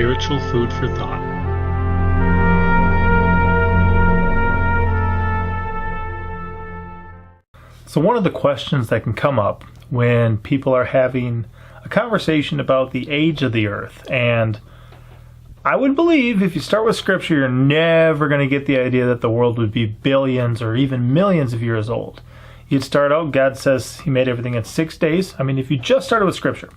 spiritual food for thought. So one of the questions that can come up when people are having a conversation about the age of the earth, and I would believe if you start with scripture, you're never going to get the idea that the world would be billions or even millions of years old. You'd start out, God says he made everything in 6 days. I mean, if you just started with scripture,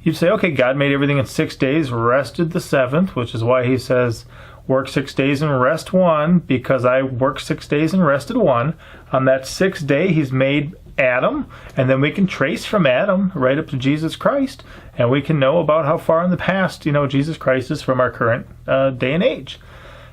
you'd say, okay, God made everything in 6 days, rested the seventh, which is why he says, work 6 days and rest one, because I worked 6 days and rested one. On that sixth day, he's made Adam, and then we can trace from Adam right up to Jesus Christ, and we can know about how far in the past, Jesus Christ is from our current day and age.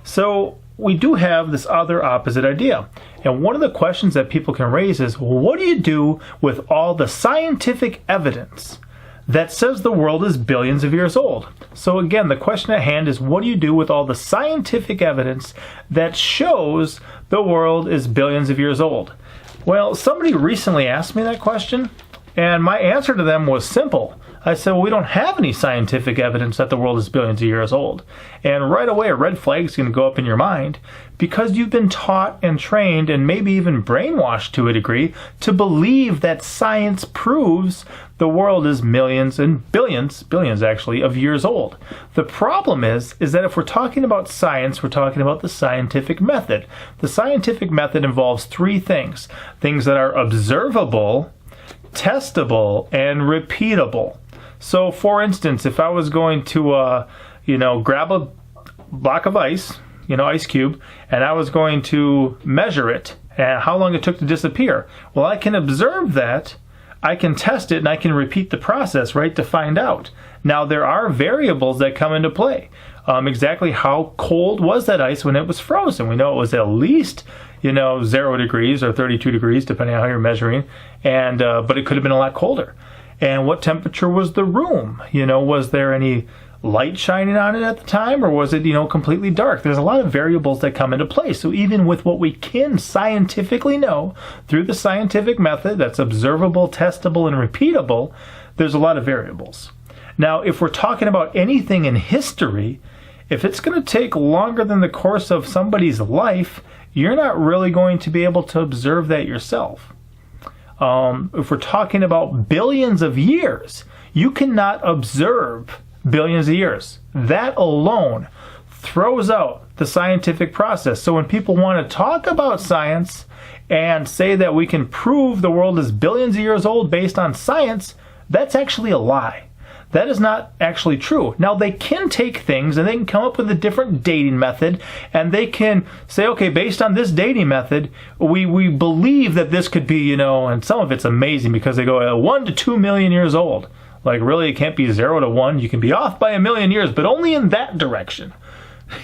So we do have this other opposite idea. And one of the questions that people can raise is, well, what do you do with all the scientific evidence that says the world is billions of years old? So again, the question at hand is, what do you do with all the scientific evidence that shows the world is billions of years old? Well, somebody recently asked me that question, and my answer to them was simple. I said, well, we don't have any scientific evidence that the world is billions of years old. And right away, a red flag is going to go up in your mind because you've been taught and trained and maybe even brainwashed to a degree to believe that science proves the world is millions and billions actually, of years old. The problem is that if we're talking about science, we're talking about the scientific method. The scientific method involves three things that are observable, testable, and repeatable. So, for instance, if I was going to, grab a block of ice, ice cube, and I was going to measure it and how long it took to disappear, well, I can observe that, I can test it, and I can repeat the process, right, to find out. Now, there are variables that come into play. Exactly how cold was that ice when it was frozen? We know it was at least 0 degrees or 32 degrees, depending on how you're measuring, and but it could have been a lot colder. And what temperature was the room? Was there any light shining on it at the time, or was it, completely dark? There's a lot of variables that come into play. So even with what we can scientifically know through the scientific method, that's observable, testable, and repeatable, there's a lot of variables. Now, if we're talking about anything in history, if it's going to take longer than the course of somebody's life, you're not really going to be able to observe that yourself. If we're talking about billions of years, you cannot observe billions of years. That alone throws out the scientific process. So when people want to talk about science and say that we can prove the world is billions of years old based on science, that's actually a lie. That is not actually true. Now, they can take things and they can come up with a different dating method, and they can say, okay, based on this dating method, we believe that this could be, and some of it's amazing because they go 1 to 2 million years old. Like, really, it can't be 0 to 1. You can be off by 1 million years, but only in that direction.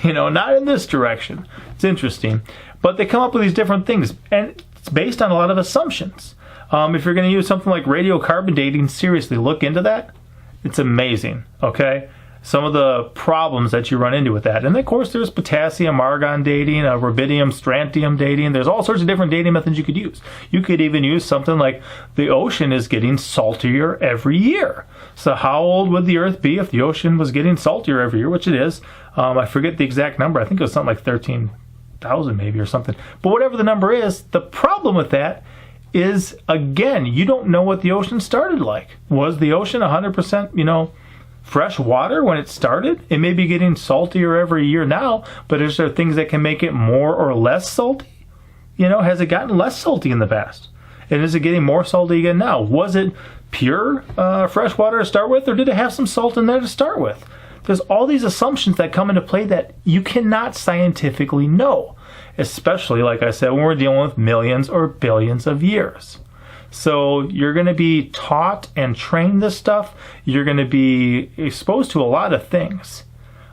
Not in this direction. It's interesting. But they come up with these different things, and it's based on a lot of assumptions. If you're going to use something like radiocarbon dating, seriously, look into that. It's amazing, okay? Some of the problems that you run into with that. And of course, there's potassium argon dating, rubidium strontium dating. There's all sorts of different dating methods you could use. You could even use something like the ocean is getting saltier every year. So how old would the Earth be if the ocean was getting saltier every year, which it is? I forget the exact number. I think it was something like 13,000 maybe or something. But whatever the number is, the problem with that is, again, you don't know what the ocean started like. Was the ocean 100%, fresh water when it started? It may be getting saltier every year now, but is there things that can make it more or less salty? Has it gotten less salty in the past? And is it getting more salty again now? Was it pure fresh water to start with, or did it have some salt in there to start with? There's all these assumptions that come into play that you cannot scientifically know, especially, like I said, when we're dealing with millions or billions of years. So you're going to be taught and trained this stuff. You're going to be exposed to a lot of things,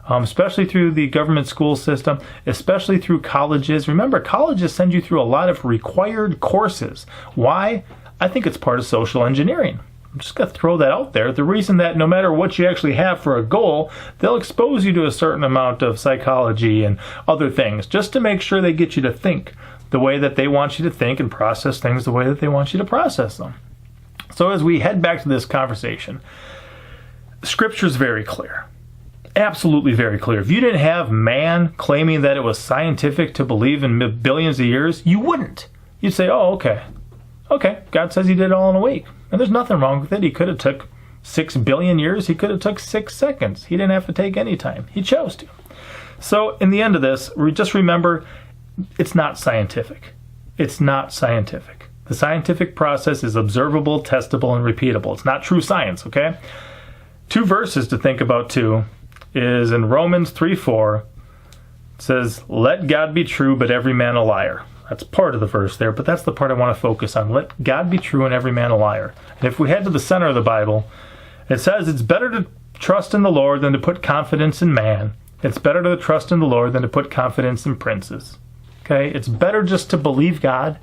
especially through the government school system, especially through colleges. Remember, colleges send you through a lot of required courses. Why? I think it's part of social engineering. I'm just going to throw that out there. The reason that no matter what you actually have for a goal, they'll expose you to a certain amount of psychology and other things just to make sure they get you to think the way that they want you to think and process things the way that they want you to process them. So as we head back to this conversation, Scripture is very clear. absolutely very clear. If you didn't have man claiming that it was scientific to believe in billions of years, you wouldn't. You'd say, oh, okay, God says he did it all in a week. And there's nothing wrong with it. He could have took 6 billion years. He could have took 6 seconds. He didn't have to take any time. He chose to. So in the end of this, just remember, it's not scientific. It's not scientific. The scientific process is observable, testable, and repeatable. It's not true science, okay? 2 verses to think about too is in Romans 3:4. It says, let God be true, but every man a liar. That's part of the verse there, but that's the part I want to focus on. Let God be true and every man a liar. And if we head to the center of the Bible, it says it's better to trust in the Lord than to put confidence in man. It's better to trust in the Lord than to put confidence in princes. Okay? It's better just to believe God,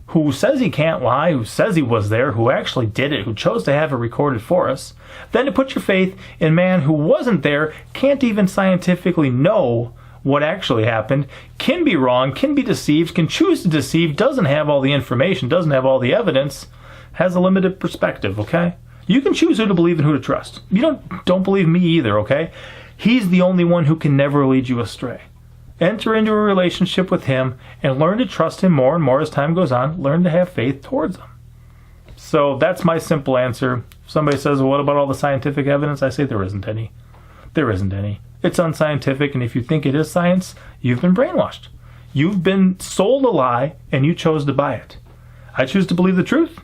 who says he can't lie, who says he was there, who actually did it, who chose to have it recorded for us, than to put your faith in man who wasn't there, can't even scientifically know what actually happened, can be wrong, can be deceived, can choose to deceive, doesn't have all the information, doesn't have all the evidence, has a limited perspective, okay? You can choose who to believe and who to trust. You don't believe me either, okay? He's the only one who can never lead you astray. Enter into a relationship with him and learn to trust him more and more as time goes on. Learn to have faith towards him. So that's my simple answer. If somebody says, well, what about all the scientific evidence? I say there isn't any. There isn't any. It's unscientific, and if you think it is science, you've been brainwashed. You've been sold a lie, and you chose to buy it. I choose to believe the truth.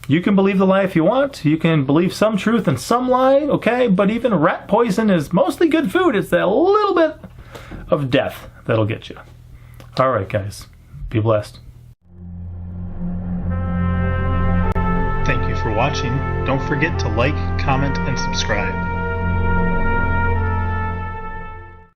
You can believe the lie if you want. You can believe some truth and some lie, okay? But even rat poison is mostly good food. It's that little bit of death that'll get you. All right, guys. Be blessed. Thank you for watching. Don't forget to like, comment, and subscribe.